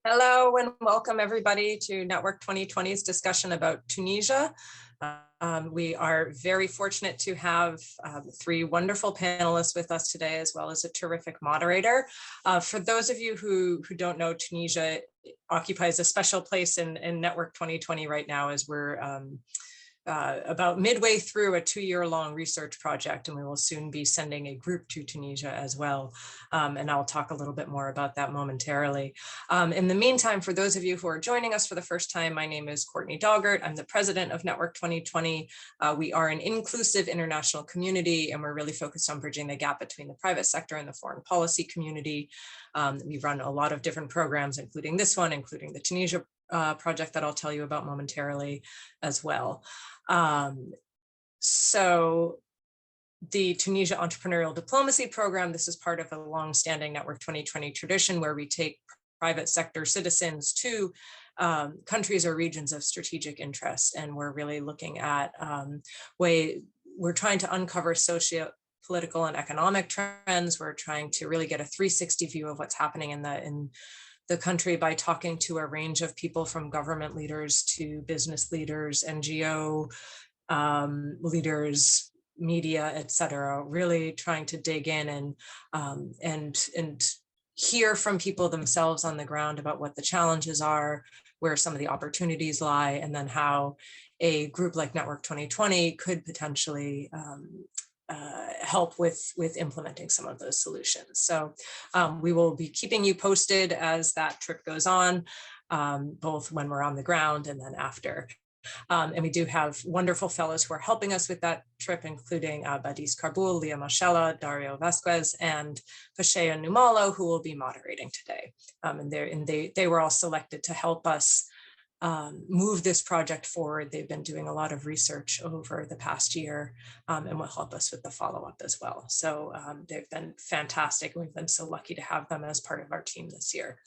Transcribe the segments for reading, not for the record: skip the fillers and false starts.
Hello and welcome everybody to Network 2020's discussion about Tunisia. We are very fortunate to have three wonderful panelists with us today, as well as a terrific moderator. For those of you who don't know, Tunisia occupies a special place in Network 2020 right now, as we're about midway through a 2-year-long research project, and we will soon be sending a group to Tunisia as well. And I'll talk a little bit more about that momentarily. In the meantime, for those of you who are joining us for the first time, my name is Courtney Daugert. I'm the president of Network 2020. We are an inclusive international community, and we're really focused on bridging the gap between the private sector and the foreign policy community. We run a lot of different programs, including this one, including the Tunisia project that I'll tell you about momentarily as well. So the Tunisia Entrepreneurial Diplomacy Program, this is part of a long-standing Network 2020 tradition where we take private sector citizens to countries or regions of strategic interest. And we're really looking at we're trying to uncover socio-political and economic trends. We're trying to really get a 360 view of what's happening in the country by talking to a range of people, from government leaders to business leaders, NGO leaders, media, etc. Really trying to dig in and hear from people themselves on the ground about what the challenges are, where some of the opportunities lie, and then how a group like Network 2020 could potentially help with implementing some of those solutions. So we will be keeping you posted as that trip goes on, both when we're on the ground and then after. And we do have wonderful fellows who are helping us with that trip, including Badis Karbul, Leah Mashella, Dario Vasquez, and Pashea Numalo, who will be moderating today. And they were all selected to help us move this project forward. They've been doing a lot of research over the past year and will help us with the follow-up as well. So they've been fantastic. We've been so lucky to have them as part of our team this year.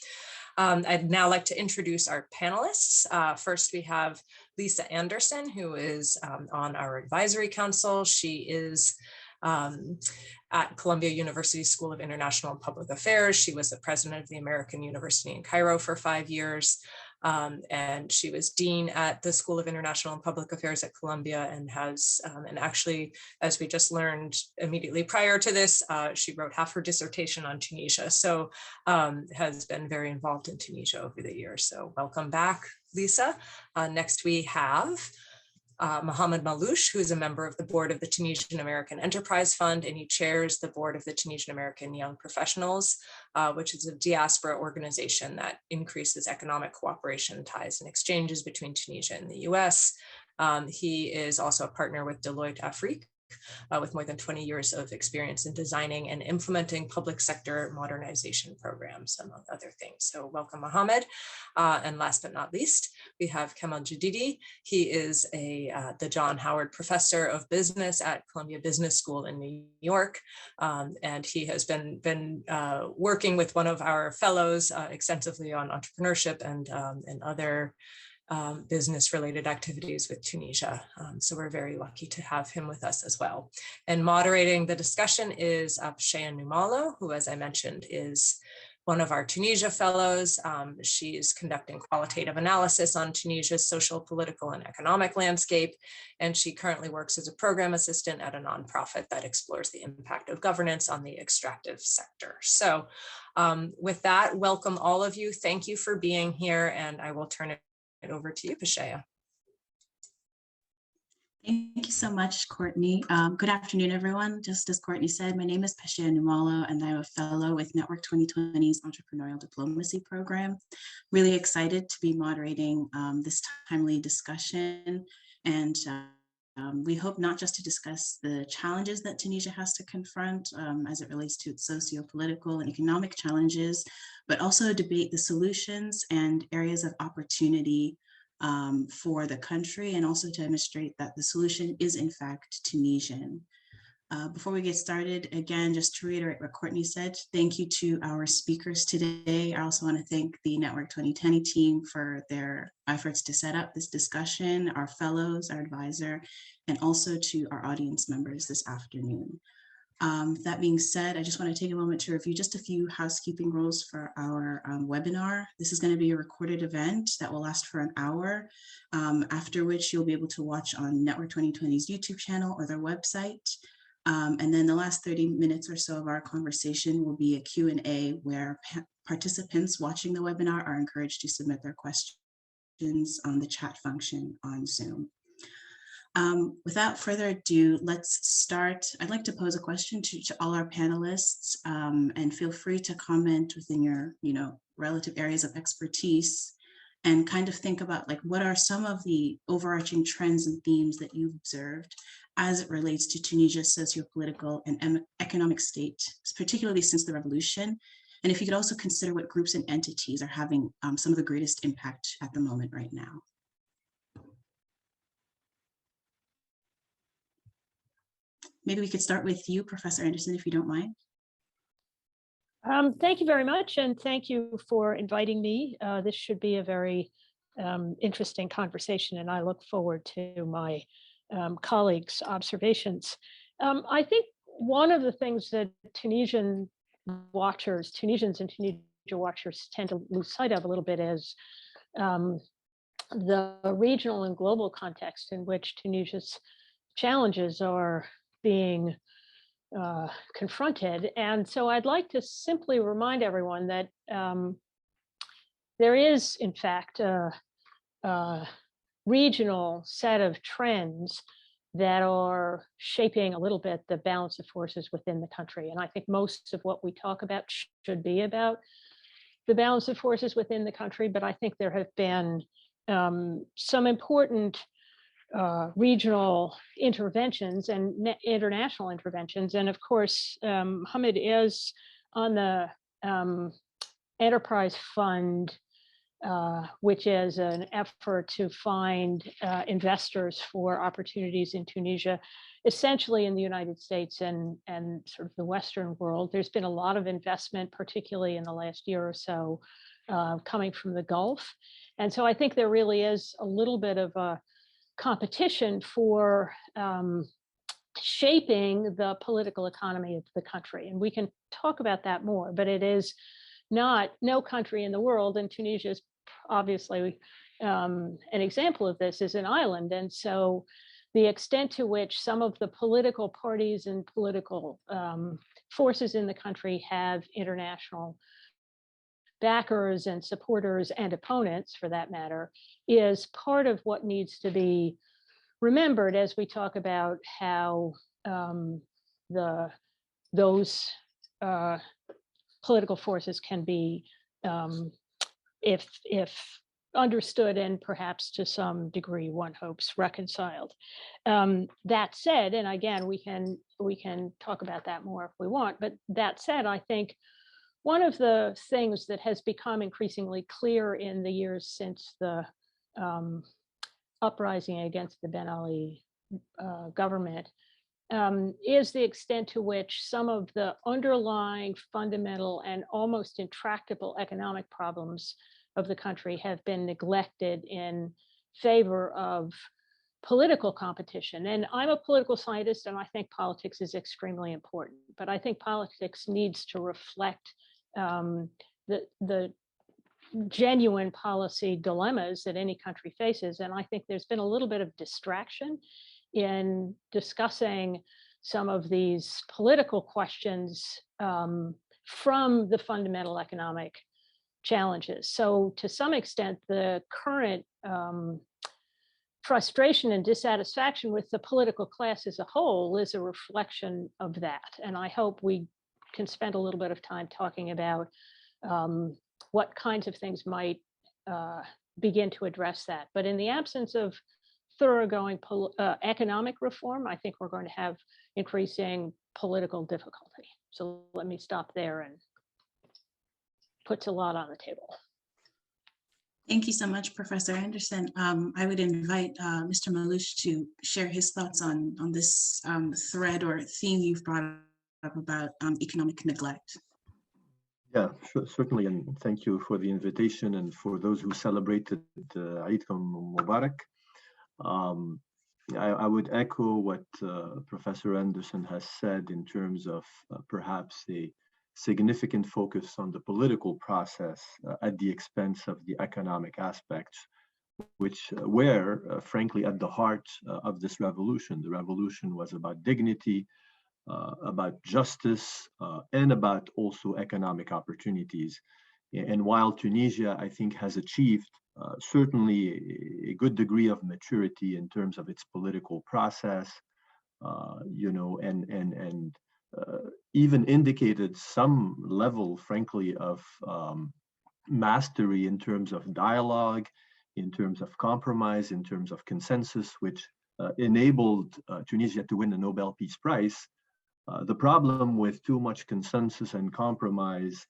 I'd now like to introduce our panelists. First, we have Lisa Anderson, who is on our advisory council. She is at Columbia University School of International and Public Affairs. She was the president of the American University in Cairo for 5 years. And she was dean at the School of International and Public Affairs at Columbia, and has, and actually, as we just learned immediately prior to this, she wrote half her dissertation on Tunisia. So has been very involved in Tunisia over the years. So welcome back, Lisa. Next we have Mohamed Malouche, who is a member of the board of the Tunisian American Enterprise Fund, and he chairs the board of the Tunisian American Young Professionals, which is a diaspora organization that increases economic cooperation, ties, and exchanges between Tunisia and the US. He is also a partner with Deloitte Afrique, with more than 20 years of experience in designing and implementing public sector modernization programs, among other things. So welcome, Mohamed. And last but not least, we have Kamel Jedidi. He is the John Howard Professor of Business at Columbia Business School in New York. And he has been working with one of our fellows extensively on entrepreneurship and other business-related activities with Tunisia. So we're very lucky to have him with us as well. And moderating the discussion is Pashea Numalo, who, as I mentioned, is one of our Tunisia fellows. She is conducting qualitative analysis on Tunisia's social, political, and economic landscape. And she currently works as a program assistant at a nonprofit that explores the impact of governance on the extractive sector. So with that, welcome all of you. Thank you for being here, and I will turn it over to you, Pashea. Thank you so much, Courtney. Good afternoon, everyone. Just as Courtney said, my name is Pashea Numalo, and I'm a fellow with Network 2020's Entrepreneurial Diplomacy Program. Really excited to be moderating this timely discussion, and we hope not just to discuss the challenges that Tunisia has to confront as it relates to its socio-political and economic challenges, but also debate the solutions and areas of opportunity for the country, and also to demonstrate that the solution is in fact Tunisian. Before we get started, again, just to reiterate what Courtney said, thank you to our speakers today. I also want to thank the Network 2020 team for their efforts to set up this discussion, our fellows, our advisor, and also to our audience members this afternoon. That being said, I just want to take a moment to review just a few housekeeping rules for our webinar. This is going to be a recorded event that will last for an hour, after which you'll be able to watch on Network 2020's YouTube channel or their website. And then the last 30 minutes or so of our conversation will be a Q&A where participants watching the webinar are encouraged to submit their questions on the chat function on Zoom. Without further ado, let's start. I'd like to pose a question to all our panelists, and feel free to comment within your, relative areas of expertise, and kind of think about like what are some of the overarching trends and themes that you've observed as it relates to Tunisia's socio-political and economic state, particularly since the revolution. And if you could also consider what groups and entities are having some of the greatest impact at the moment right now. Maybe we could start with you, Professor Anderson, if you don't mind. Thank you very much, and thank you for inviting me. This should be a very interesting conversation, and I look forward to my colleagues' observations. I think one of the things that Tunisians and Tunisia watchers tend to lose sight of a little bit is the regional and global context in which Tunisia's challenges are being confronted. And so I'd like to simply remind everyone that there is, in fact, a regional set of trends that are shaping a little bit the balance of forces within the country. And I think most of what we talk about should be about the balance of forces within the country, but I think there have been some important regional interventions and international interventions. And of course, Mohamed is on the Enterprise Fund, which is an effort to find investors for opportunities in Tunisia, essentially in the United States and sort of the Western world. There's been a lot of investment, particularly in the last year or so, coming from the Gulf. And so I think there really is a little bit of a competition for shaping the political economy of the country. And we can talk about that more, but it is not, no country in the world, and Tunisia is obviously an example of this, is an island. And so the extent to which some of the political parties and political forces in the country have international backers and supporters and opponents, for that matter, is part of what needs to be remembered as we talk about how those political forces can be, if understood and perhaps to some degree, one hopes, reconciled. That said, and again, we can talk about that more if we want, but that said, I think one of the things that has become increasingly clear in the years since the uprising against the Ben Ali government is the extent to which some of the underlying fundamental and almost intractable economic problems of the country have been neglected in favor of political competition. And I'm a political scientist, and I think politics is extremely important, but I think politics needs to reflect the genuine policy dilemmas that any country faces. And I think there's been a little bit of distraction in discussing some of these political questions from the fundamental economic challenges. So to some extent, the current frustration and dissatisfaction with the political class as a whole is a reflection of that. And I hope we can spend a little bit of time talking about what kinds of things might begin to address that. But in the absence of thoroughgoing economic reform, I think we're going to have increasing political difficulty. So let me stop there, and puts a lot on the table. Thank you so much, Professor Anderson. I would invite Mr. Malouche to share his thoughts on this thread or theme you've brought up about economic neglect. Yeah, certainly, and thank you for the invitation and for those who celebrated Eid Mubarak. I would echo what Professor Anderson has said in terms of perhaps a significant focus on the political process at the expense of the economic aspects, which were, frankly, at the heart of this revolution. The revolution was about dignity, about justice, and about also economic opportunities. And while Tunisia, I think, has achieved certainly a good degree of maturity in terms of its political process, and even indicated some level, frankly, of mastery in terms of dialogue, in terms of compromise, in terms of consensus, which enabled Tunisia to win the Nobel Peace Prize. The problem with too much consensus and compromise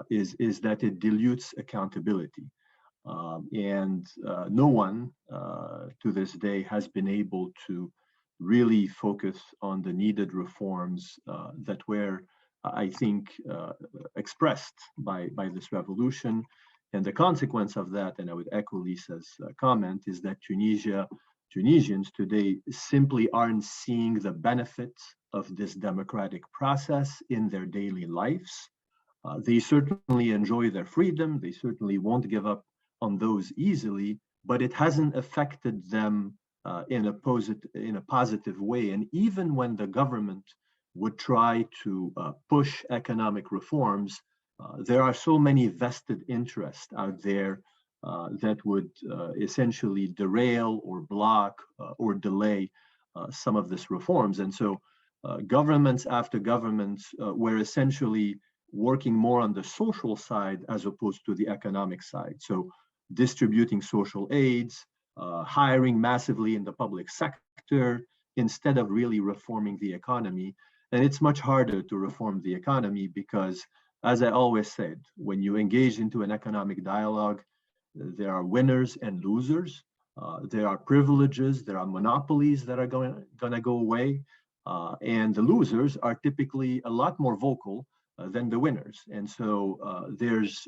is that it dilutes accountability. And no one to this day has been able to really focus on the needed reforms that were, I think, expressed by this revolution. And the consequence of that, and I would echo Lisa's comment, is that Tunisians today simply aren't seeing the benefits of this democratic process in their daily lives. They certainly enjoy their freedom. They certainly won't give up on those easily, but it hasn't affected them in a positive way. And even when the government would try to push economic reforms, there are so many vested interests out there that would essentially derail or block or delay some of these reforms. And so governments after governments were essentially working more on the social side as opposed to the economic side. So distributing social aids, hiring massively in the public sector, instead of really reforming the economy. And it's much harder to reform the economy because, as I always said, when you engage into an economic dialogue, there are winners and losers. There are privileges, there are monopolies that are going to go away. And the losers are typically a lot more vocal than the winners. And so there's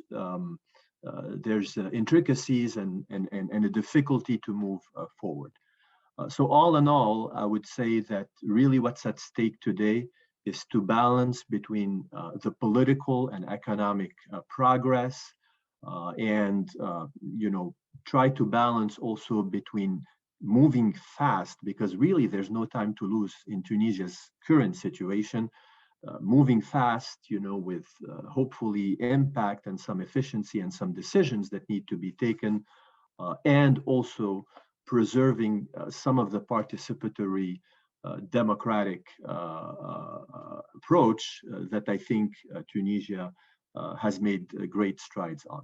intricacies and a difficulty to move forward. So all in all, I would say that really what's at stake today is to balance between the political and economic progress and try to balance also between moving fast, because really there's no time to lose in Tunisia's current situation. Moving fast, with hopefully impact and some efficiency and some decisions that need to be taken, and also preserving some of the participatory democratic approach that I think Tunisia has made great strides on.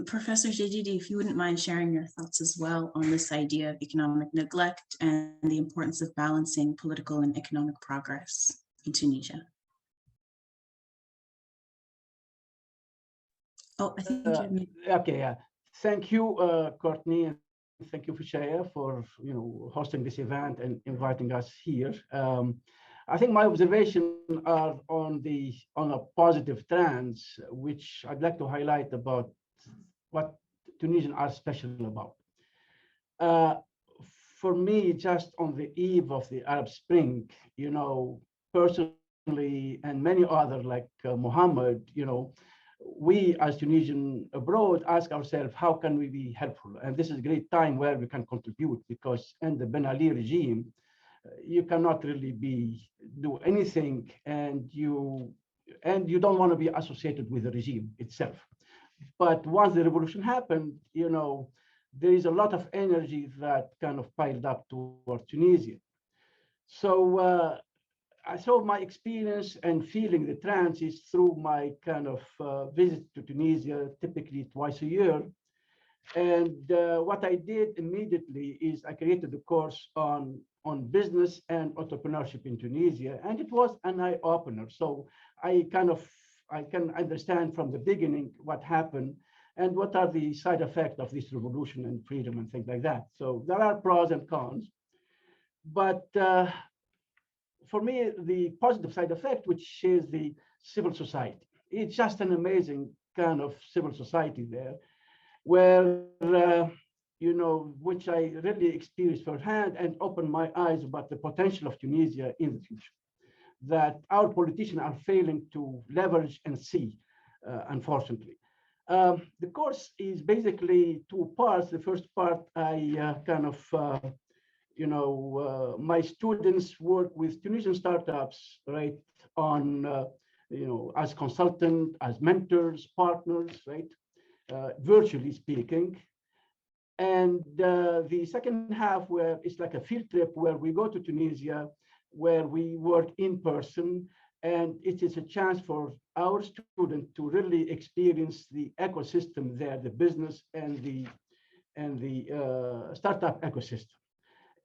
Professor Jedidi, if you wouldn't mind sharing your thoughts as well on this idea of economic neglect and the importance of balancing political and economic progress in Tunisia. Oh, I think okay, yeah. Thank you, Courtney, and thank you, Fishaya, for hosting this event and inviting us here. I think my observations are on a positive trends, which I'd like to highlight about what Tunisians are special about. For me, just on the eve of the Arab Spring, personally, and many others like Mohammed, we as Tunisian abroad ask ourselves, how can we be helpful? And this is a great time where we can contribute, because in the Ben Ali regime, you cannot really do anything, and you don't want to be associated with the regime itself. But once the revolution happened, there is a lot of energy that kind of piled up toward Tunisia. So I saw my experience and feeling the trance is through my kind of visit to Tunisia, typically twice a year. And what I did immediately is I created a course on business and entrepreneurship in Tunisia, and it was an eye-opener. So I can understand from the beginning what happened and what are the side effects of this revolution and freedom and things like that. So there are pros and cons, but for me, the positive side effect, which is the civil society, it's just an amazing kind of civil society there. where, which I really experienced firsthand and opened my eyes about the potential of Tunisia in the future, that our politicians are failing to leverage and see, unfortunately. The course is basically two parts. The first part, I my students work with Tunisian startups, right, on, as consultant, as mentors, partners, right, virtually speaking. And the second half, where it's like a field trip, where we go to Tunisia, where we work in person, and it is a chance for our students to really experience the ecosystem there, the business and the startup ecosystem.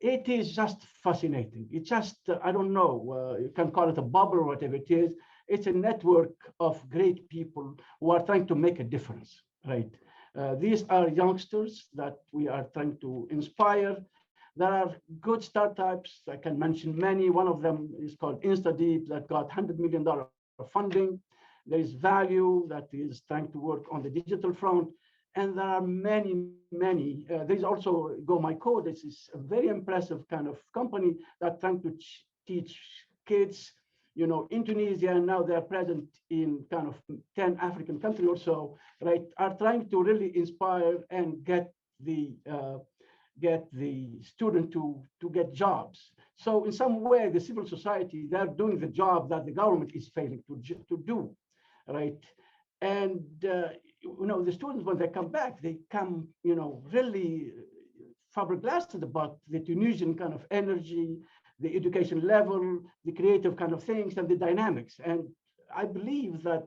It is just fascinating. It's just, I don't know, you can call it a bubble or whatever it is. It's a network of great people who are trying to make a difference, right? These are youngsters that we are trying to inspire. There are good startups. I can mention many. One of them is called InstaDeep that got $100 million funding. There is Value that is trying to work on the digital front. And there are many, many. There's also Go My Code. This is a very impressive kind of company that's trying to teach kids, in Tunisia, and now they're present in kind of 10 African countries or so, right, are trying to really inspire and get the student to get jobs. So in some way, the civil society, they're doing the job that the government is failing to do, right? And the students, when they come back, they come, really flabbergasted about the Tunisian kind of energy, the education level, the creative kind of things, and the dynamics. And I believe that,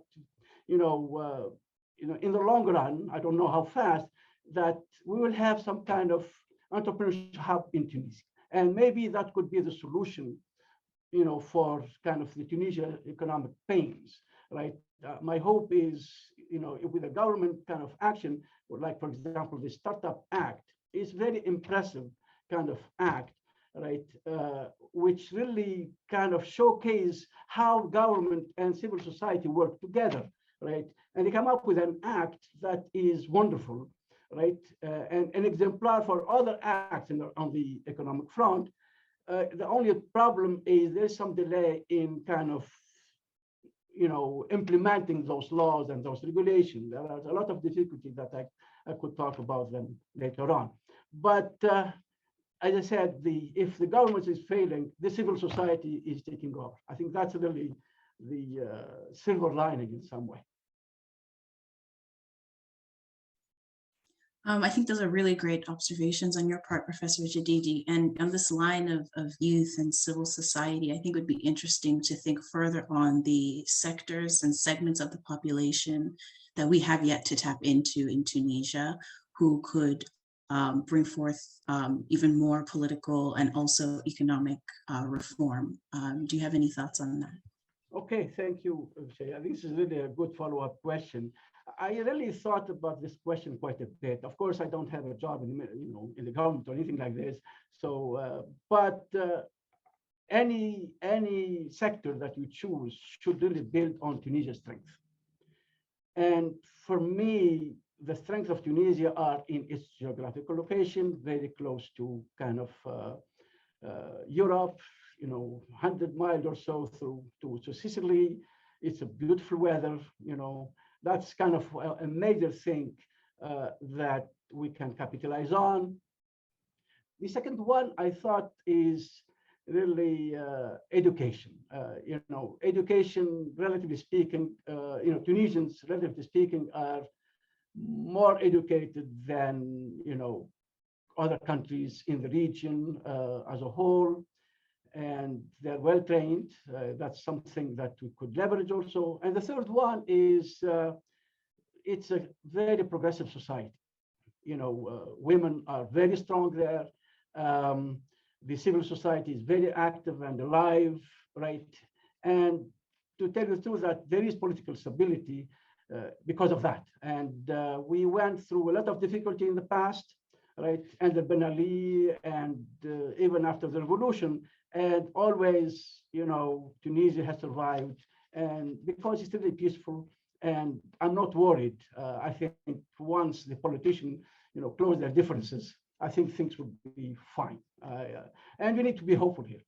in the long run, I don't know how fast, that we will have some kind of entrepreneurship hub in Tunisia. And maybe that could be the solution, for kind of the Tunisia economic pains, right? My hope is, with the government kind of action, like, for example, the Startup Act is very impressive kind of act, right? Which really kind of showcase how government and civil society work together, right? And they come up with an act that is wonderful, right? And an exemplar for other acts on the economic front. The only problem is there's some delay in kind of, implementing those laws and those regulations. There are a lot of difficulties that I could talk about them later on. But as I said, if the government is failing, the civil society is taking over. I think that's really the silver lining in some way. I think those are really great observations on your part, Professor Jedidi. And on this line of youth and civil society, I think it would be interesting to think further on the sectors and segments of the population that we have yet to tap into in Tunisia, who could bring forth even more political and also economic reform. Do you have any thoughts on that? Okay, thank you, Shay. I think this is really a good follow-up question. I really thought about this question quite a bit. Of course, I don't have a job in the government or anything like this. So, but any sector that you choose should really build on Tunisia's strength. And for me, the strength of Tunisia are in its geographical location, very close to kind of Europe, 100 miles or so through to Sicily. It's a beautiful weather, That's kind of a major thing that we can capitalize on. The second one I thought is really education. Education, relatively speaking, Tunisians, relatively speaking, are more educated than other countries in the region as a whole, and they're well trained. That's something that we could leverage also. And the third one is it's a very progressive society. Women are very strong there. The civil society is very active and alive, right? And to tell you the truth, that there is political stability because of that. And we went through a lot of difficulty in the past, right? Under Ben Ali and even after the revolution, and always, Tunisia has survived, and because it's really peaceful, And I'm not worried. I think once the politicians, close their differences, I think things will be fine. And we need to be hopeful here.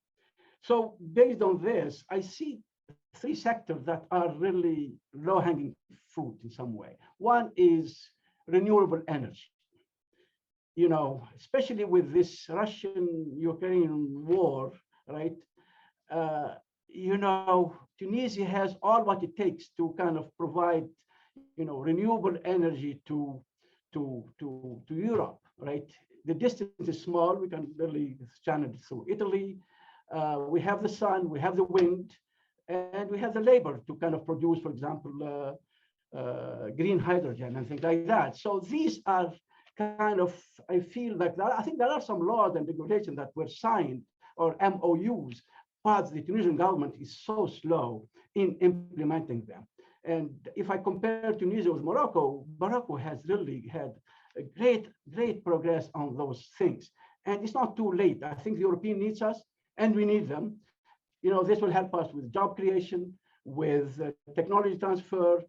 So based on this, I see three sectors that are really low-hanging fruit in some way. One is renewable energy. Especially with this Russian-Ukrainian war, right? Tunisia has all what it takes to kind of provide, renewable energy to Europe, right? The distance is small. We can really channel it through Italy. We have the sun, we have the wind, and we have the labor to kind of produce, for example, green hydrogen and things like that. So these are kind of, I feel like that. I think there are some laws and regulations that were signed or MOUs, but the Tunisian government is so slow in implementing them. And if I compare Tunisia with Morocco, Morocco has really had a great progress on those things. And it's not too late. I think the European needs us, and we need them. This will help us with job creation, with technology transfer,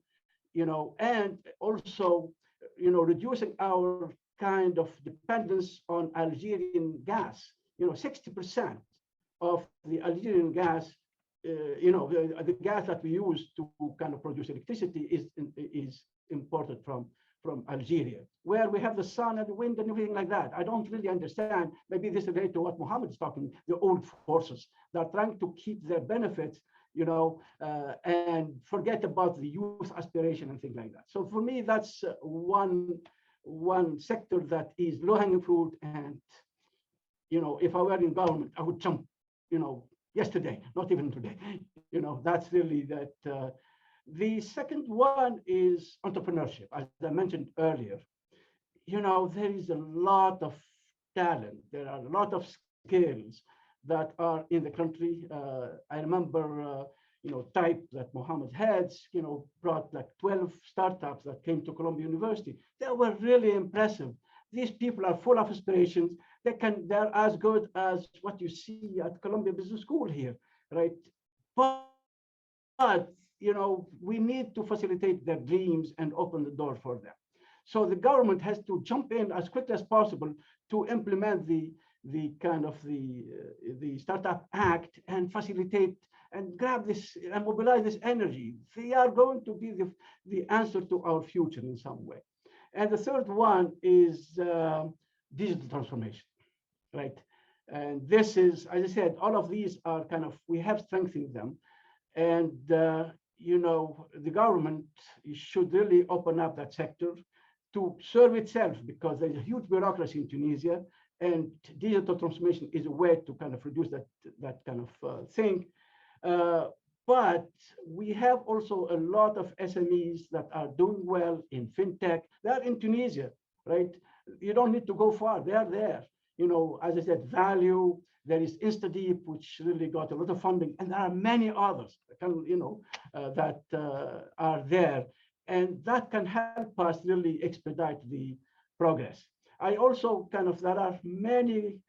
and also, reducing our kind of dependence on Algerian gas. 60% of the Algerian gas, the gas that we use to kind of produce electricity is imported from Algeria, where we have the sun and the wind and everything like that. I don't really understand. Maybe this relates to what Mohamed is talking, the old forces that are trying to keep their benefits, and forget about the youth aspiration and things like that. So for me, that's one sector that is low-hanging fruit. And, if I were in government, I would jump, yesterday, not even today. That's really that. The second one is entrepreneurship. As I mentioned earlier, there is a lot of talent. There are a lot of skills that are in the country. I remember, type that Mohamed heads, brought like 12 startups that came to Columbia University. They were really impressive. These people are full of aspirations. They're as good as what you see at Columbia Business School here, right? But we need to facilitate their dreams and open the door for them. So the government has to jump in as quickly as possible to implement the kind of the Startup Act and facilitate and grab this and mobilize this energy. They are going to be the answer to our future in some way. And the third one is digital transformation, right? And this is, as I said, all of these are kind of, we have strengthened them. And, the government should really open up that sector to serve itself, because there's a huge bureaucracy in Tunisia, and digital transformation is a way to kind of reduce that kind of thing. But we have also a lot of SMEs that are doing well in fintech. They're in Tunisia, right? You don't need to go far. They are there. As I said, Value. There is InstaDeep, which really got a lot of funding, and there are many others, that are there, and that can help us really expedite the progress. I also there are many,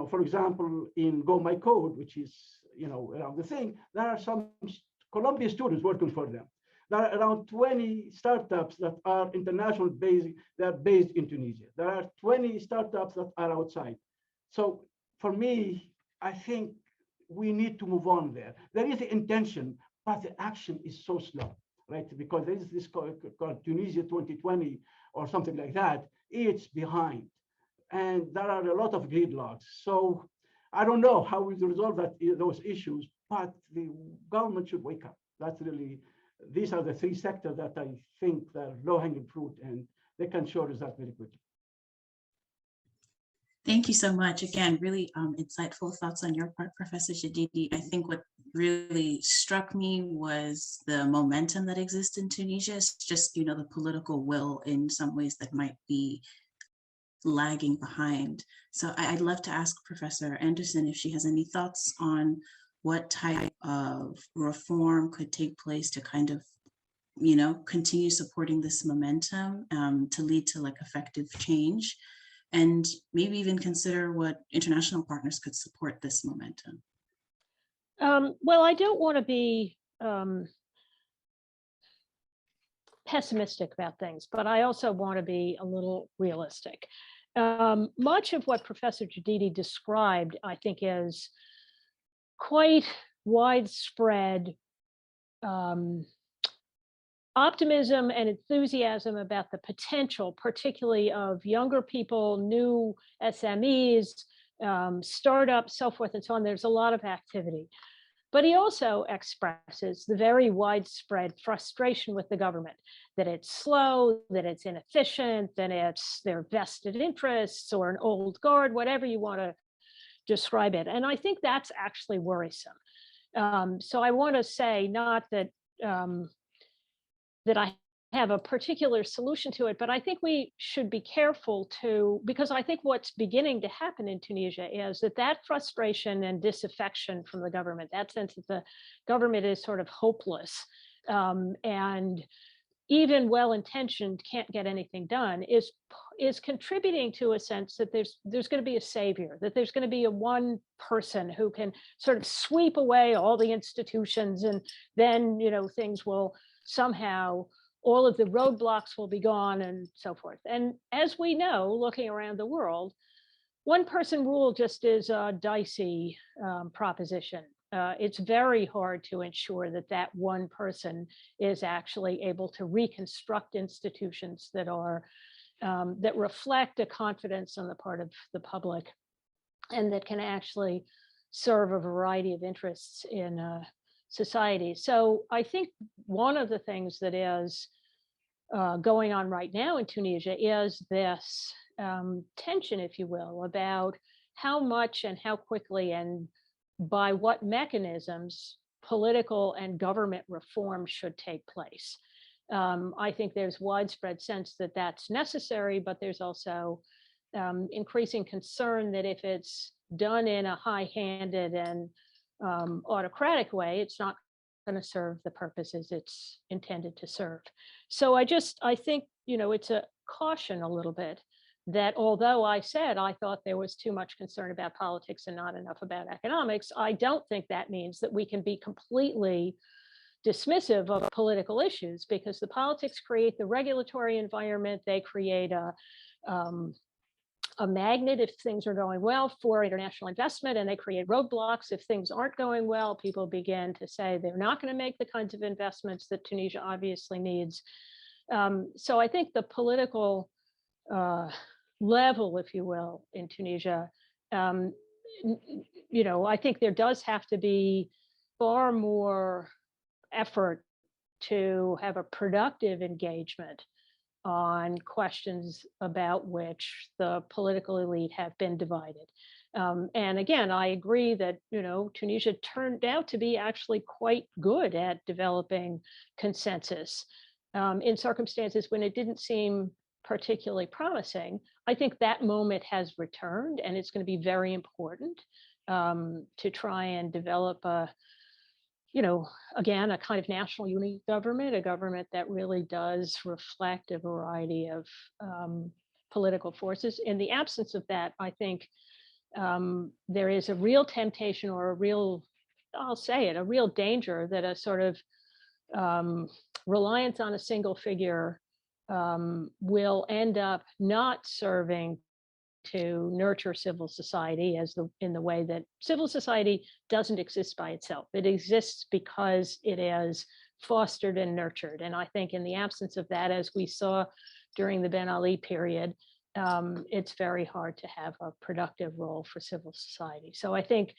for example, in Go My Code, which is, around the thing, there are some Columbia students working for them. There are around 20 startups that are international based, they're based in Tunisia. There are 20 startups that are outside. So for me, I think we need to move on there. There is the intention, but the action is so slow, right? Because there is this called Tunisia 2020 or something like that. It's behind. And there are a lot of gridlocks. So I don't know how we resolve those issues, but the government should wake up. That's really, these are the three sectors that I think are low-hanging fruit, and they can show results very quickly. Thank you so much. Again, really insightful thoughts on your part, Professor Jedidi. I think what really struck me was the momentum that exists in Tunisia. It's just, the political will in some ways that might be lagging behind. So I'd love to ask Professor Anderson if she has any thoughts on what type of reform could take place to kind of, continue supporting this momentum to lead to effective change, and maybe even consider what international partners could support this momentum. Well, I don't want to be pessimistic about things, but I also want to be a little realistic. Much of what Professor Jedidi described, I think, is quite widespread optimism and enthusiasm about the potential, particularly of younger people, new SMEs, startups, so forth and so on. There's a lot of activity. But he also expresses the very widespread frustration with the government, that it's slow, that it's inefficient, that it's their vested interests or an old guard, whatever you want to describe it. And I think that's actually worrisome. So I want to say not that that I have a particular solution to it, but I think we should be careful because I think what's beginning to happen in Tunisia is that frustration and disaffection from the government, that sense that the government is sort of hopeless and even well-intentioned can't get anything done, is contributing to a sense that there's going to be a savior, that there's going to be a one person who can sort of sweep away all the institutions, and then things will somehow, all of the roadblocks will be gone and so forth. And as we know, looking around the world, one person rule just is a dicey proposition. It's very hard to ensure that one person is actually able to reconstruct institutions that are that reflect a confidence on the part of the public, and that can actually serve a variety of interests in society. So I think one of the things that is going on right now in Tunisia is this tension, if you will, about how much and how quickly and by what mechanisms political and government reform should take place. I think there's widespread sense that that's necessary, but there's also increasing concern that if it's done in a high-handed and autocratic way, it's not going to serve the purposes it's intended to serve. So I think, it's a caution a little bit that although I said I thought there was too much concern about politics and not enough about economics, I don't think that means that we can be completely dismissive of political issues, because the politics create the regulatory environment. They create a magnet if things are going well for international investment, and they create roadblocks if things aren't going well. People begin to say they're not going to make the kinds of investments that Tunisia obviously needs. So I think the political level, if you will, in Tunisia, I think there does have to be far more effort to have a productive engagement on questions about which the political elite have been divided. And again, I agree that, Tunisia turned out to be actually quite good at developing consensus in circumstances when it didn't seem particularly promising. I think that moment has returned, and it's going to be very important to try and develop again, a kind of national unity government, a government that really does reflect a variety of political forces. In the absence of that, I think there is a real temptation, or a real danger that a sort of reliance on a single figure will end up not serving to nurture civil society in the way that civil society doesn't exist by itself. It exists because it is fostered and nurtured. And I think in the absence of that, as we saw during the Ben Ali period, it's very hard to have a productive role for civil society. So I think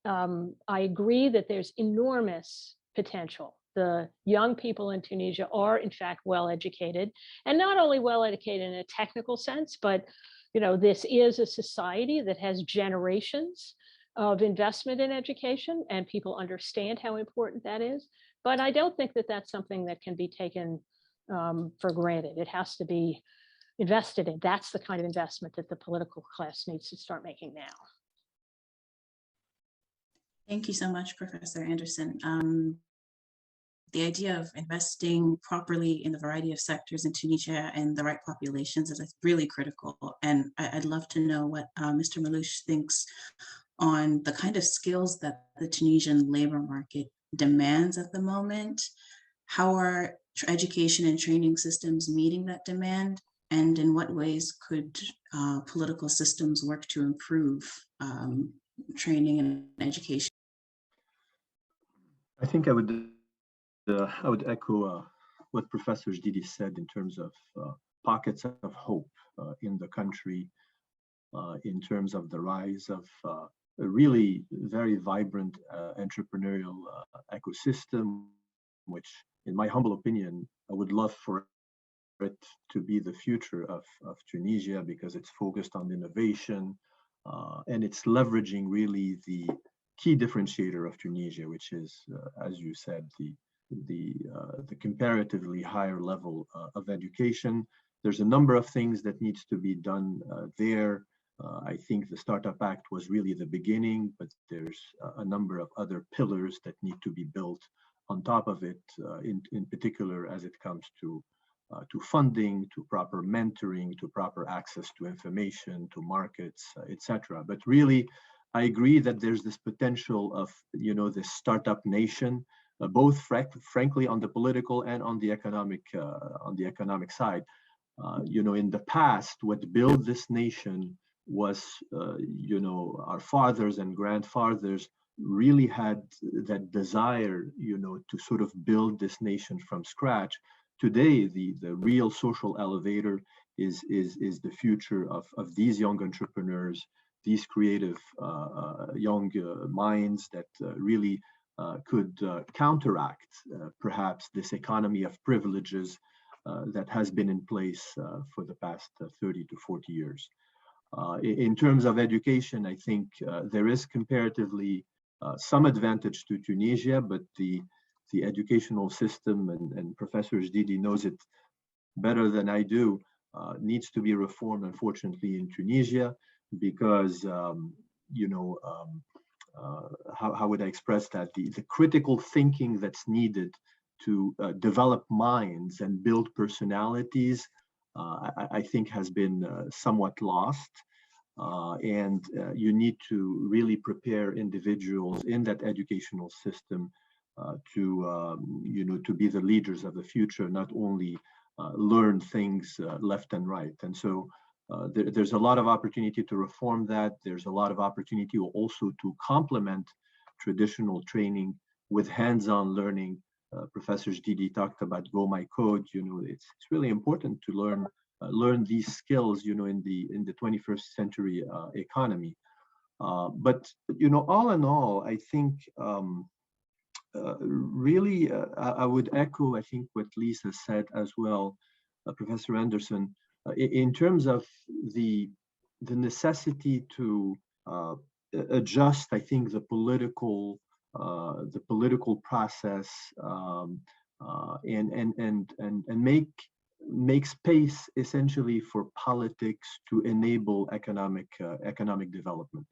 I agree that there's enormous potential. The young people in Tunisia are, in fact, well educated, and not only well educated in a technical sense, but this is a society that has generations of investment in education, and people understand how important that is. But I don't think that that's something that can be taken for granted. It has to be invested in. That's the kind of investment that the political class needs to start making now. Thank you so much, Professor Anderson. The idea of investing properly in the variety of sectors in Tunisia and the right populations is really critical. And I'd love to know what Mr. Malouche thinks on the kind of skills that the Tunisian labor market demands at the moment. How are education and training systems meeting that demand? And in what ways could political systems work to improve training and education? I think I would echo what Professor Jedidi said in terms of pockets of hope in the country, in terms of the rise of a really very vibrant entrepreneurial ecosystem, which, in my humble opinion, I would love for it to be the future of Tunisia, because it's focused on innovation and it's leveraging really the key differentiator of Tunisia, which is, as you said, the comparatively higher level of education. There's a number of things that needs to be done there. I think the Startup Act was really the beginning, but there's a number of other pillars that need to be built on top of it, in particular as it comes to funding, to proper mentoring, to proper access to information, to markets, etc. But really, I agree that there's this potential of, this startup nation, both frankly on the political and on the economic side. In the past, what built this nation was, our fathers and grandfathers really had that desire, to sort of build this nation from scratch. Today, the real social elevator is the future of these young entrepreneurs, these creative young minds that really could counteract perhaps this economy of privileges that has been in place for the past 30 to 40 years. In terms of education, I think there is comparatively some advantage to Tunisia, but the educational system, and Professor Jedidi knows it better than I do, needs to be reformed, unfortunately, in Tunisia, because, how would I express that? The critical thinking that's needed to develop minds and build personalities, I think has been somewhat lost. And you need to really prepare individuals in that educational system to be the leaders of the future, not only learn things left and right. And so there's a lot of opportunity to reform that. There's a lot of opportunity also to complement traditional training with hands-on learning. Professor Jedidi talked about Go My Code. It's really important to learn these skills, in the 21st century economy. But all in all, I think really I would echo, I think, what Lisa said as well, Professor Anderson, in terms of the necessity to adjust, I think, the political process and make space essentially for politics to enable economic development.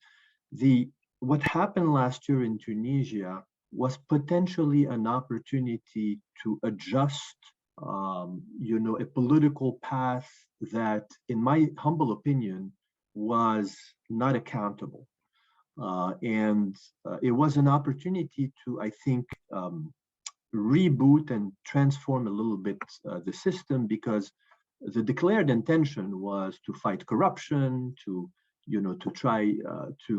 What happened last year in Tunisia was potentially an opportunity to adjust, a political path that, in my humble opinion, was not accountable. And it was an opportunity to, I think, reboot and transform a little bit the system, because the declared intention was to fight corruption, to try to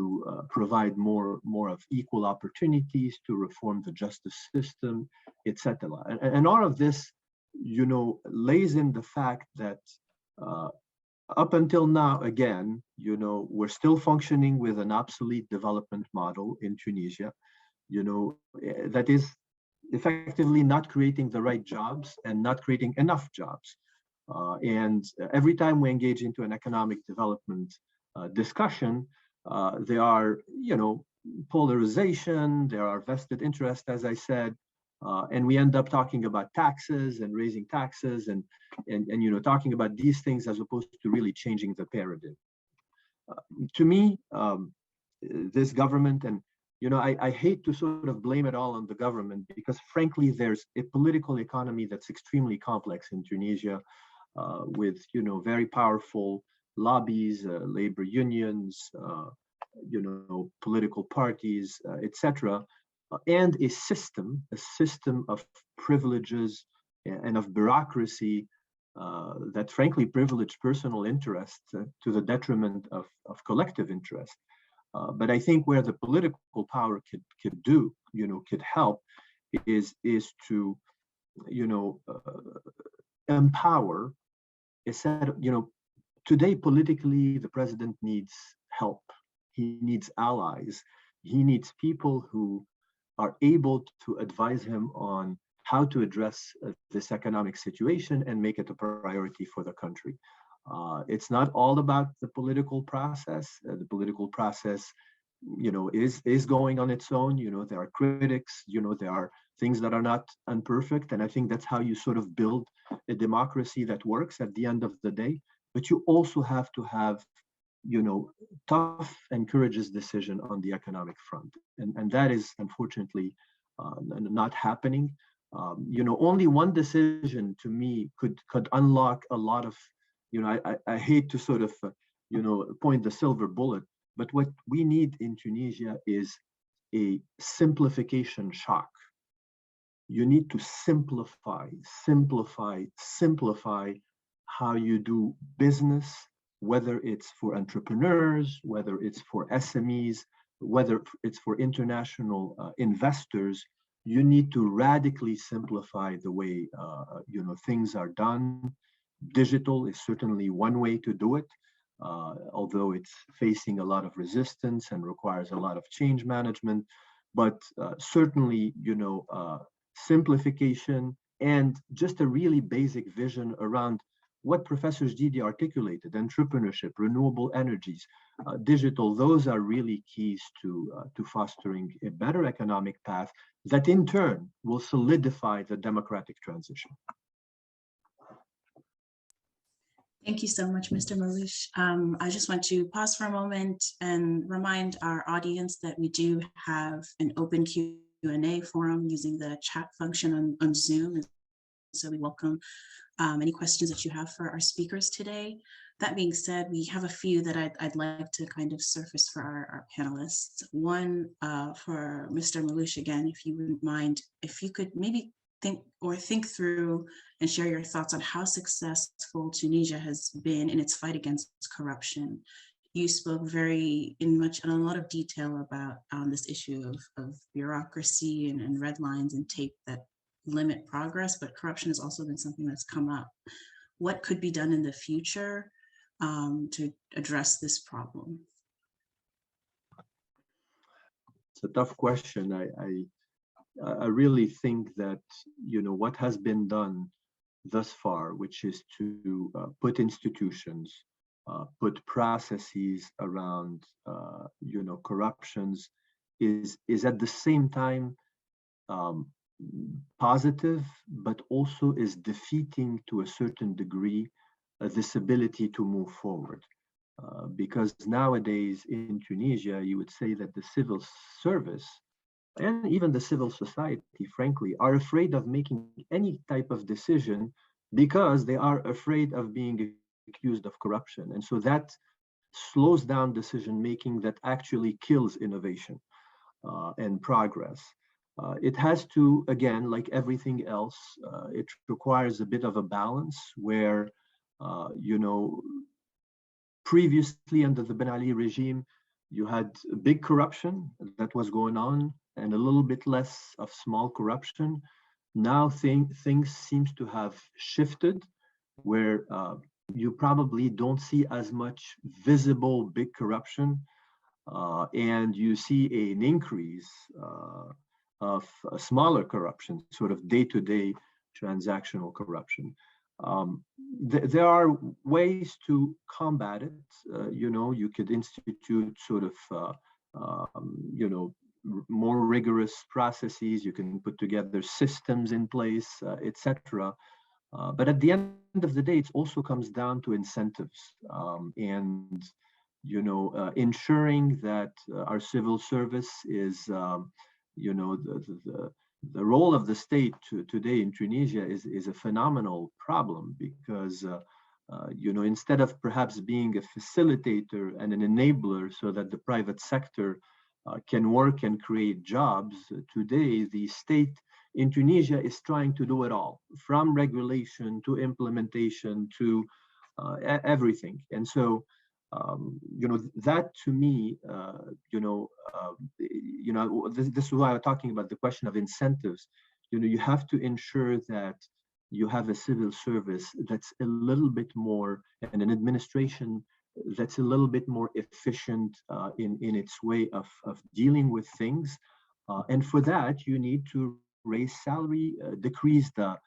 provide more of equal opportunities, to reform the justice system, etc. And all of this, lays in the fact that up until now, again, we're still functioning with an obsolete development model in Tunisia, that is effectively not creating the right jobs and not creating enough jobs. And every time we engage into an economic development discussion, there are, polarization, there are vested interests, as I said, and we end up talking about taxes and raising taxes and talking about these things as opposed to really changing the paradigm. To me, this government, and I hate to sort of blame it all on the government, because frankly, there's a political economy that's extremely complex in Tunisia, with very powerful lobbies, labor unions, political parties, etc. and a system of privileges and of bureaucracy that frankly privilege personal interest to the detriment of collective interest. But I think where the political power could do, could help, is to, empower a set of, today politically the president needs help. He needs allies. He needs people who are able to advise him on how to address this economic situation and make it a priority for the country. It's not all about the political process. The political process, is going on its own. There are critics. There are things that are not imperfect, and I think that's how you sort of build a democracy that works at the end of the day. But you also have to have, tough and courageous decision on the economic front, and that is unfortunately not happening. Only one decision to me could unlock a lot of, I hate to sort of, point the silver bullet, but what we need in Tunisia is a simplification shock. You need to simplify how you do business, whether it's for entrepreneurs, whether it's for SMEs, whether it's for international investors. You need to radically simplify the way things are done. Digital is certainly one way to do it, although it's facing a lot of resistance and requires a lot of change management. But certainly, simplification and just a really basic vision around what Professor Jedidi articulated: entrepreneurship, renewable energies, digital. Those are really keys to fostering a better economic path that in turn will solidify the democratic transition. Thank you so much, Mr. Malouche. I just want to pause for a moment and remind our audience that we do have an open Q&A forum using the chat function on Zoom. So we welcome any questions that you have for our speakers today. That being said, we have a few that I'd like to kind of surface for our panelists. One for Mr. Malouche, again, if you wouldn't mind, if you could maybe think through and share your thoughts on how successful Tunisia has been in its fight against corruption. You spoke in a lot of detail about this issue of bureaucracy and red lines and tape that limit progress, but corruption has also been something that's come up. What could be done in the future to address this problem? It's a tough question. I really think that, what has been done thus far, which is to put institutions, put processes around, corruptions, is at the same time positive, but also is defeating to a certain degree this ability to move forward. Because nowadays in Tunisia, you would say that the civil service and even the civil society, frankly, are afraid of making any type of decision because they are afraid of being accused of corruption. And so that slows down decision-making, that actually kills innovation and progress. It has to, again, like everything else, it requires a bit of a balance where, previously under the Ben Ali regime, you had big corruption that was going on and a little bit less of small corruption. Now things seems to have shifted where you probably don't see as much visible big corruption and you see an increase of smaller corruption, sort of day-to-day transactional corruption. There are ways to combat it. You could institute sort of, more rigorous processes. You can put together systems in place, etc. But at the end of the day, it also comes down to incentives and, ensuring that our civil service is, the role of the state today in Tunisia is a phenomenal problem because, instead of perhaps being a facilitator and an enabler so that the private sector can work and create jobs. Today, the state in Tunisia is trying to do it all, from regulation to implementation to everything. And so, that to me, this is why I'm talking about the question of incentives. You have to ensure that you have a civil service that's a little bit more, and an administration that's a little bit more efficient in its way of dealing with things. And for that, you need to raise salary, decrease the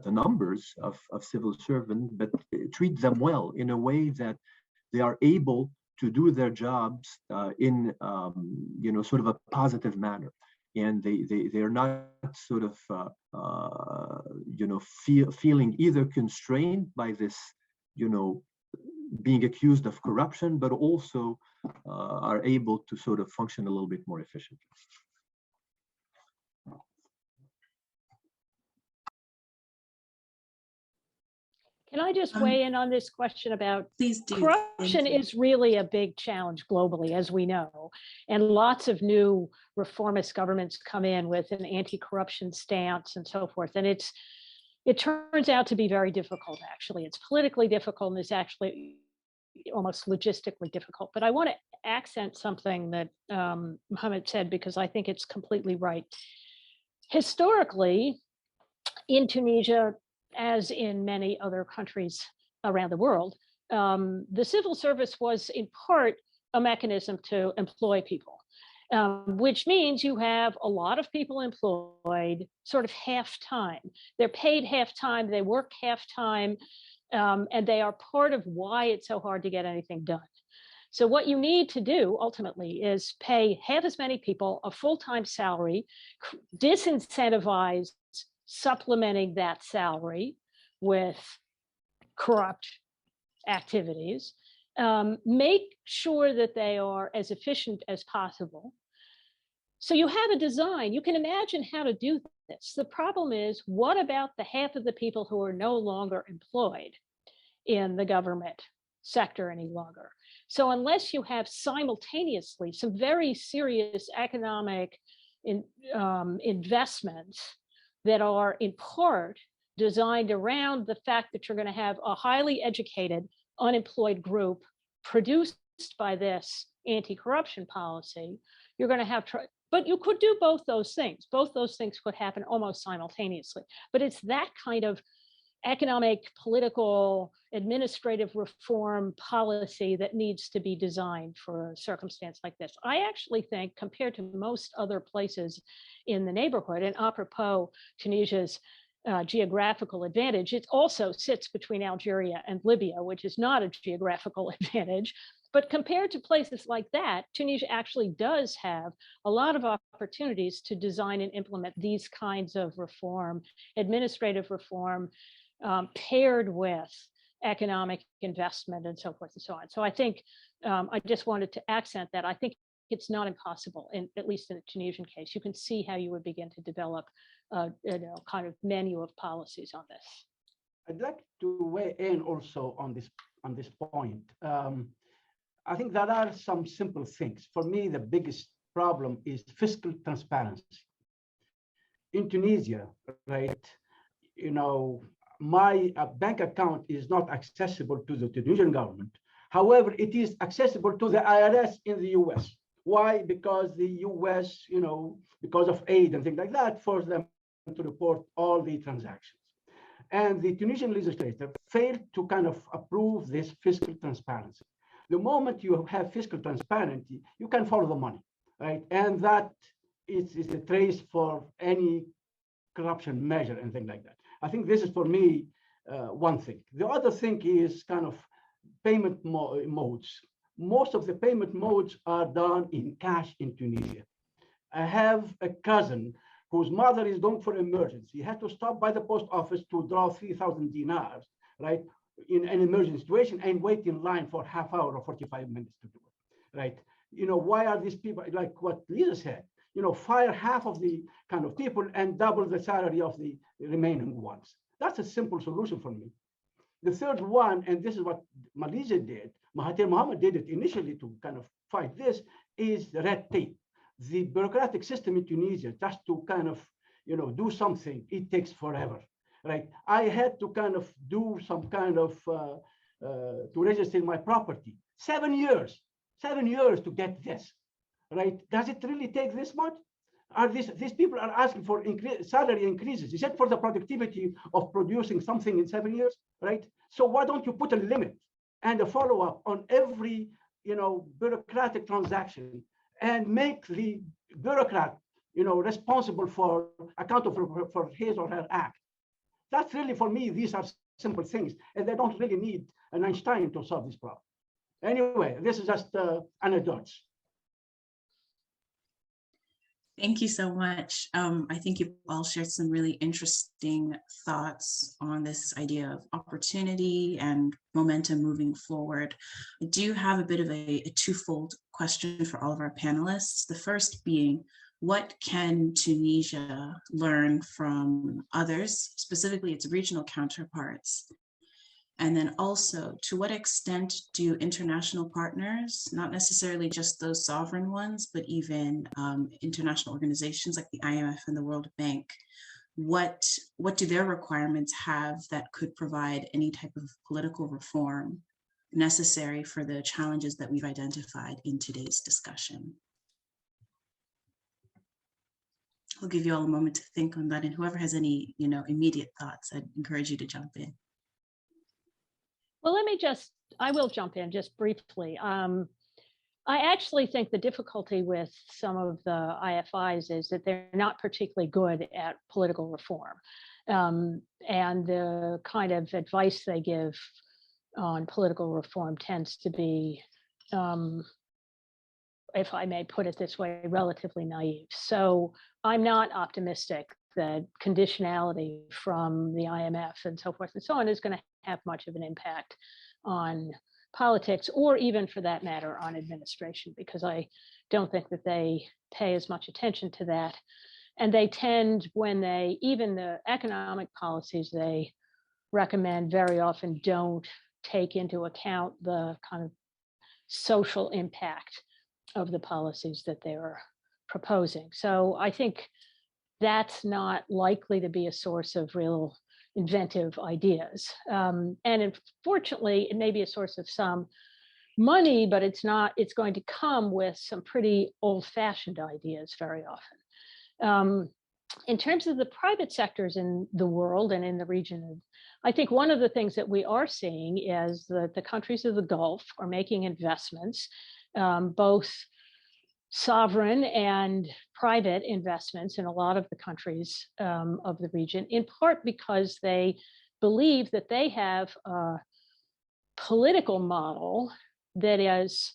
numbers of civil servants, but treat them well in a way that they are able to do their jobs in sort of a positive manner, and they're not sort of feeling either constrained by this being accused of corruption, but also are able to sort of function a little bit more efficiently. Can I just weigh in on this question about please do. Corruption is really a big challenge globally, as we know, and lots of new reformist governments come in with an anti-corruption stance and so forth. And it turns out to be very difficult, actually. It's politically difficult, and it's actually almost logistically difficult. But I want to accent something that Mohamed said, because I think it's completely right. Historically, in Tunisia, as in many other countries around the world, the civil service was in part a mechanism to employ people, which means you have a lot of people employed sort of half-time. They're paid half-time, they work half-time, and they are part of why it's so hard to get anything done. So what you need to do ultimately is pay half as many people a full-time salary, disincentivize supplementing that salary with corrupt activities, make sure that they are as efficient as possible. So you have a design. You can imagine how to do this. The problem is, what about the half of the people who are no longer employed in the government sector any longer? So unless you have simultaneously some very serious economic investments that are in part designed around the fact that you're going to have a highly educated, unemployed group produced by this anti-corruption policy, you're going to have, but you could do both those things. Both those things could happen almost simultaneously. But it's that kind of economic, political, administrative reform policy that needs to be designed for a circumstance like this. I actually think, compared to most other places in the neighborhood, and apropos Tunisia's geographical advantage, it also sits between Algeria and Libya, which is not a geographical advantage. But compared to places like that, Tunisia actually does have a lot of opportunities to design and implement these kinds of reform, administrative reform, paired with economic investment and so forth and so on. So I think I just wanted to accent that. I think it's not impossible, at least in the Tunisian case. You can see how you would begin to develop kind of menu of policies on this. I'd like to weigh in also on this point. I think there are some simple things. For me, the biggest problem is fiscal transparency. In Tunisia, right, my bank account is not accessible to the Tunisian government. However, it is accessible to the IRS in the US. Why? Because the US, because of aid and things like that, force them to report all the transactions. And the Tunisian legislature failed to kind of approve this fiscal transparency. The moment you have fiscal transparency, you can follow the money, right? And that is a trace for any corruption measure and things like that. I think this is, for me, one thing. The other thing is kind of payment modes. Most of the payment modes are done in cash in Tunisia. I have a cousin whose mother is going for emergency. He had to stop by the post office to draw 3,000 dinars, right, in an emergency situation, and wait in line for half hour or 45 minutes to do it, right? Why are these people, like what Lisa said, fire half of the kind of people and double the salary of the remaining ones? That's a simple solution for me. The third one, and this is what Malaysia did, Mahathir Mohamad did it initially to kind of fight this is the red tape. The bureaucratic system in Tunisia, just to kind of, do something, it takes forever, right? I had to kind of do some kind of, to register my property. 7 years to get this, right? Does it really take this much? Are these people are asking for salary increases? Is it for the productivity of producing something in 7 years, right? So why don't you put a limit and a follow-up on every, bureaucratic transaction and make the bureaucrat, responsible for, accountable for his or her act? That's really, for me, these are simple things, and they don't really need an Einstein to solve this problem. Anyway, this is just anecdotes. Thank you so much. I think you all shared some really interesting thoughts on this idea of opportunity and momentum moving forward. I do have a bit of a twofold question for all of our panelists. The first being, what can Tunisia learn from others, specifically its regional counterparts? And then also, to what extent do international partners, not necessarily just those sovereign ones, but even international organizations like the IMF and the World Bank, what do their requirements have that could provide any type of political reform necessary for the challenges that we've identified in today's discussion? I'll give you all a moment to think on that, and whoever has any, immediate thoughts, I'd encourage you to jump in. Well, I will jump in just briefly. I actually think the difficulty with some of the IFIs is that they're not particularly good at political reform. And the kind of advice they give on political reform tends to be, if I may put it this way, relatively naive. So I'm not optimistic that conditionality from the IMF and so forth and so on is going to have much of an impact on politics, or even for that matter on administration, because I don't think that they pay as much attention to that. And they tend, even the economic policies they recommend very often don't take into account the kind of social impact of the policies that they're proposing. So I think that's not likely to be a source of real inventive ideas. And unfortunately, it may be a source of some money, but it's going to come with some pretty old-fashioned ideas very often. In terms of the private sectors in the world and in the region, I think one of the things that we are seeing is that the countries of the Gulf are making investments, both sovereign and private investments in a lot of the countries of the region, in part because they believe that they have a political model that is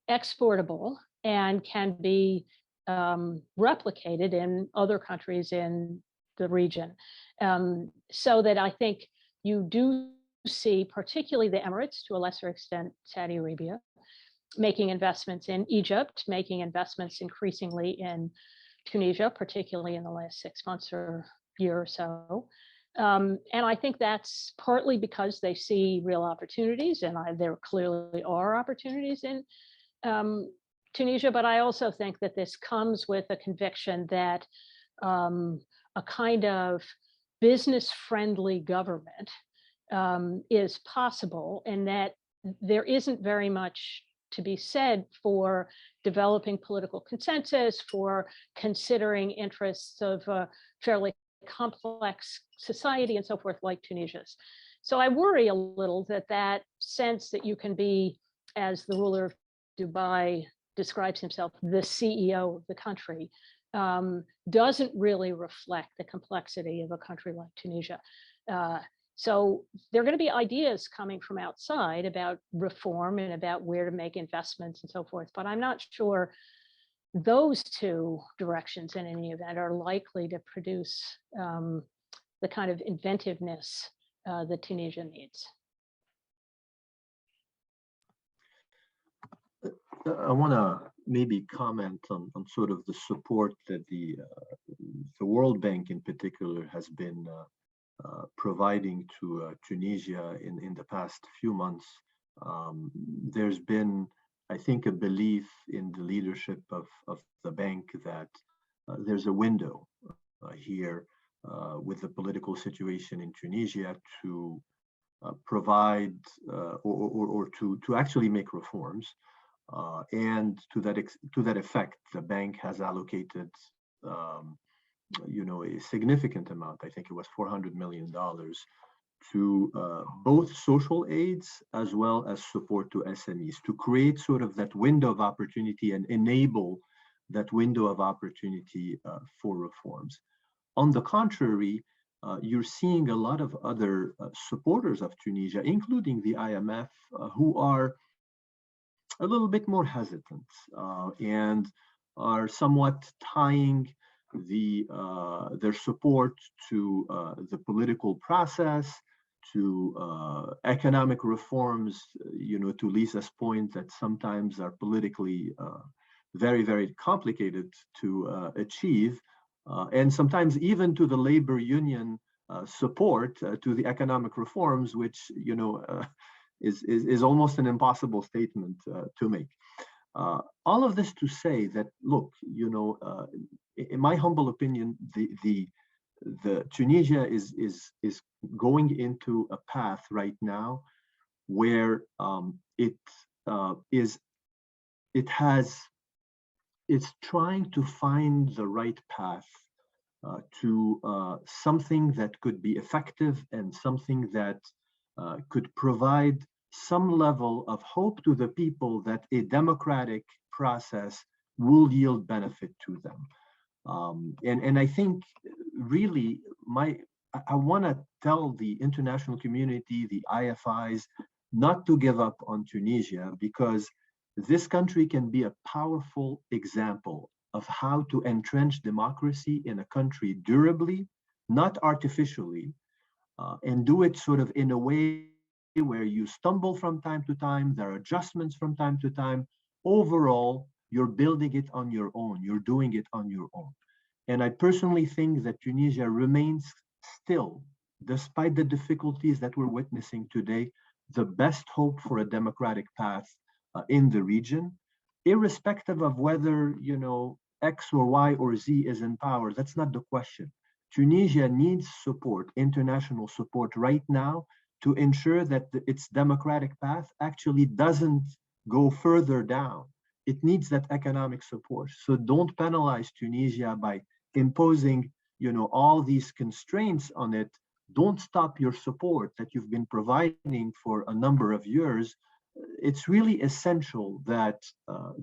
exportable and can be replicated in other countries in the region. So that I think you do see, particularly the Emirates, to a lesser extent, Saudi Arabia, making investments in Egypt, making investments increasingly in Tunisia, particularly in the last 6 months or year or so. And I think that's partly because they see real opportunities, and there clearly are opportunities in Tunisia, but I also think that this comes with a conviction that a kind of business-friendly government is possible, and that there isn't very much to be said for developing political consensus, for considering interests of a fairly complex society and so forth like Tunisia's. So I worry a little that sense that you can be, as the ruler of Dubai describes himself, the CEO of the country, doesn't really reflect the complexity of a country like Tunisia. So there are going to be ideas coming from outside about reform and about where to make investments and so forth, but I'm not sure those two directions in any event are likely to produce the kind of inventiveness that Tunisia needs. I want to maybe comment on sort of the support that the World Bank in particular has been providing to Tunisia in the past few months. There's been I think, a belief in the leadership of the bank that there's a window here with the political situation in Tunisia to provide or to actually make reforms. And to that effect, the bank has allocated a significant amount, I think it was $400 million, to both social aids as well as support to SMEs, to create sort of that window of opportunity and enable that window of opportunity for reforms. On the contrary, you're seeing a lot of other supporters of Tunisia, including the IMF, who are a little bit more hesitant and are somewhat tying their support to the political process, to economic reforms, to Lisa's point, that sometimes are politically very, very complicated to achieve, and sometimes even to the labor union support to the economic reforms, which is almost an impossible statement to make. All of this to say that, look, in my humble opinion, the Tunisia is going into a path right now where it's trying to find the right path to something that could be effective and something that could provide some level of hope to the people that a democratic process will yield benefit to them. And I think really I want to tell the international community, the IFIs, not to give up on Tunisia, because this country can be a powerful example of how to entrench democracy in a country durably, not artificially, and do it sort of in a way where you stumble from time to time, there are adjustments from time to time. Overall, you're building it on your own, you're doing it on your own. And I personally think that Tunisia remains still, despite the difficulties that we're witnessing today, the best hope for a democratic path in the region, irrespective of whether, X or Y or Z is in power. That's not the question. Tunisia needs support, international support right now, to ensure that its democratic path actually doesn't go further down. It needs that economic support. So don't penalize Tunisia by imposing, all these constraints on it. Don't stop your support that you've been providing for a number of years. It's really essential that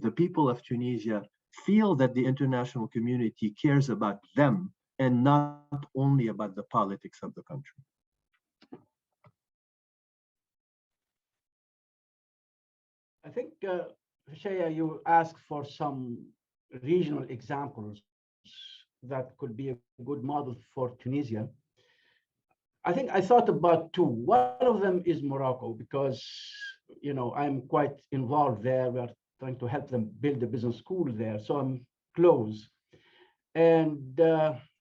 the people of Tunisia feel that the international community cares about them and not only about the politics of the country. I think, Shaya, you asked for some regional examples that could be a good model for Tunisia. I think I thought about two. One of them is Morocco, because I'm quite involved there. We are trying to help them build a business school there, so I'm close. And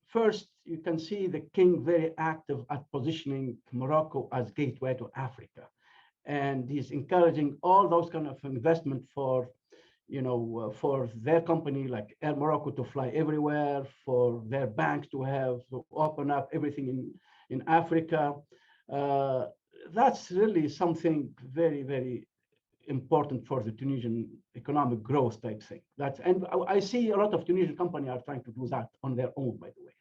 first, you can see the king very active at positioning Morocco as gateway to Africa. And he's encouraging all those kind of investment for their company like Air Morocco to fly everywhere, for their banks to open up everything in Africa. That's really something very, very important for the Tunisian economic growth type thing. And I see a lot of Tunisian companies are trying to do that on their own, by the way.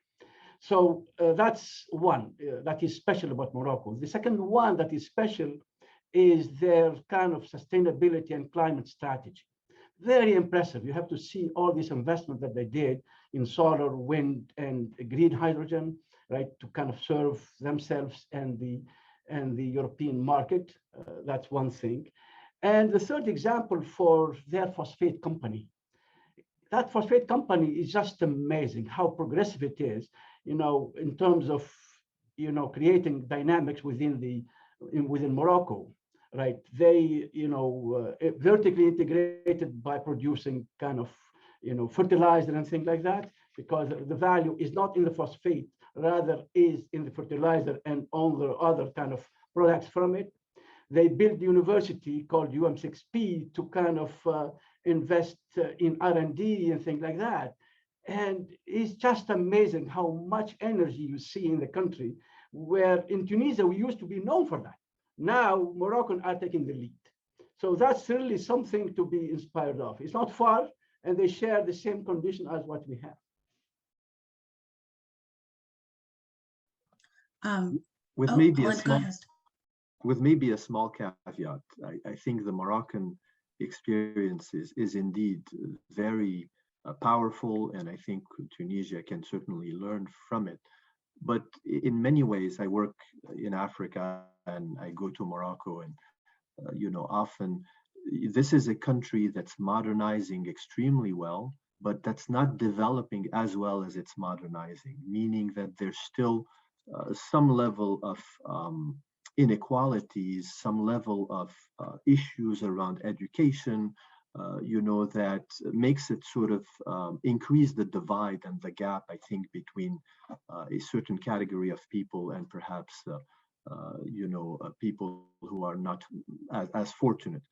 So that's one that is special about Morocco. The second one that is special is their kind of sustainability and climate strategy. Very impressive. You have to see all this investment that they did in solar, wind, and green hydrogen, right, to kind of serve themselves and the European market. That's one thing. And the third example for their phosphate company. That phosphate company is just amazing how progressive it is, in terms of, creating dynamics within Morocco. Right, they vertically integrated by producing kind of fertilizer and things like that, because the value is not in the phosphate, rather is in the fertilizer and all the other kind of products from it. They built university called UM6P to kind of invest in R&D and things like that. And it's just amazing how much energy you see in the country, where in Tunisia, we used to be known for that. Now, Moroccans are taking the lead. So that's really something to be inspired of. It's not far, and they share the same condition as what we have. With maybe a small caveat, I think the Moroccan experience is indeed very powerful, and I think Tunisia can certainly learn from it. But in many ways, I work in Africa and I go to Morocco, and often this is a country that's modernizing extremely well, but that's not developing as well as it's modernizing, meaning that there's still some level of inequalities, some level of issues around education, that makes it sort of increase the divide and the gap, I think, between a certain category of people and perhaps, people who are not as fortunate.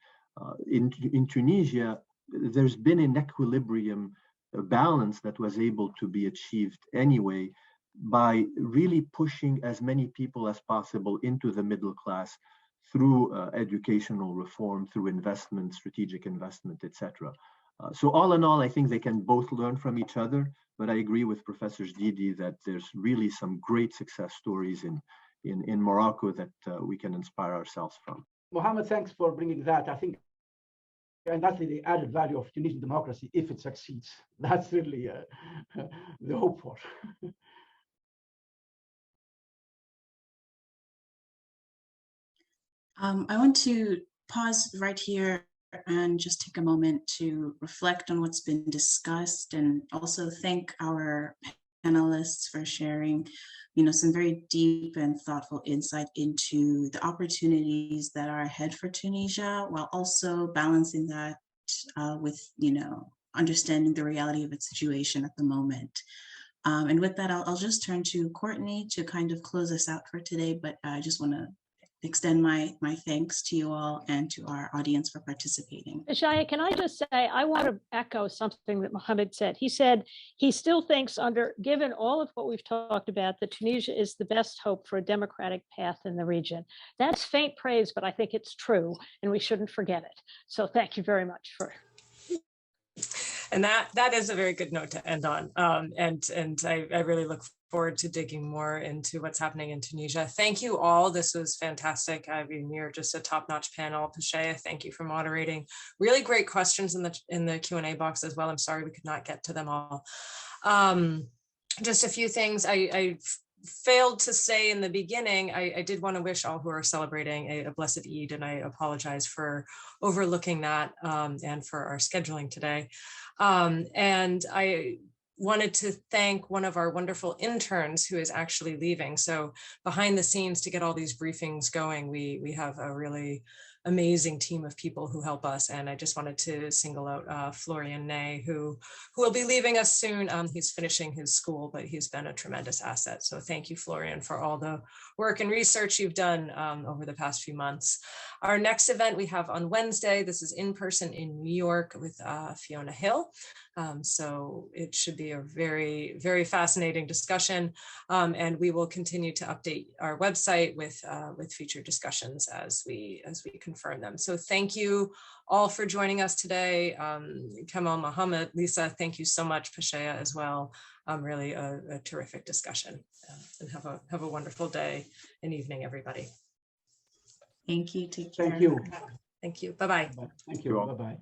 In Tunisia, there's been an equilibrium, a balance that was able to be achieved anyway by really pushing as many people as possible into the middle class through educational reform, through investment, strategic investment, etc. So all in all, I think they can both learn from each other, but I agree with Professor Jedidi that there's really some great success stories in Morocco that we can inspire ourselves from. Mohamed, thanks for bringing that. I think, and that's the added value of Tunisian democracy if it succeeds. That's really the hope for. I want to pause right here and just take a moment to reflect on what's been discussed, and also thank our panelists for sharing, some very deep and thoughtful insight into the opportunities that are ahead for Tunisia, while also balancing that with, understanding the reality of its situation at the moment. And with that, I'll just turn to Courtney to kind of close us out for today, but I just want to extend my thanks to you all and to our audience for participating. Shaya, can I just say, I want to echo something that Mohamed said. He said he still thinks, given all of what we've talked about, that Tunisia is the best hope for a democratic path in the region. That's faint praise, but I think it's true, and we shouldn't forget it. So thank you very much for. And that is a very good note to end on. And I really look forward to digging more into what's happening in Tunisia. Thank you all. This was fantastic. I mean, you're just a top-notch panel. Pashaya, thank you for moderating. Really great questions in the Q&A box as well. I'm sorry we could not get to them all. Just a few things I failed to say in the beginning. I did want to wish all who are celebrating a blessed Eid, and I apologize for overlooking that and for our scheduling today. And I wanted to thank one of our wonderful interns who is actually leaving. So behind the scenes, to get all these briefings going, we have a really amazing team of people who help us. And I just wanted to single out Florian Ney, who will be leaving us soon. He's finishing his school, but he's been a tremendous asset. So thank you, Florian, for all the work and research you've done over the past few months. Our next event we have on Wednesday. This is in person in New York with Fiona Hill. So it should be a very, very fascinating discussion. And we will continue to update our website with future discussions as we confirm them. So thank you all for joining us today. Kamel, Mohamed, Lisa, thank you so much. Pashaya as well. Really a terrific discussion. And have a wonderful day and evening, everybody. Thank you. Take care. Thank you. Thank you. Bye-bye. Thank you. Bye-bye.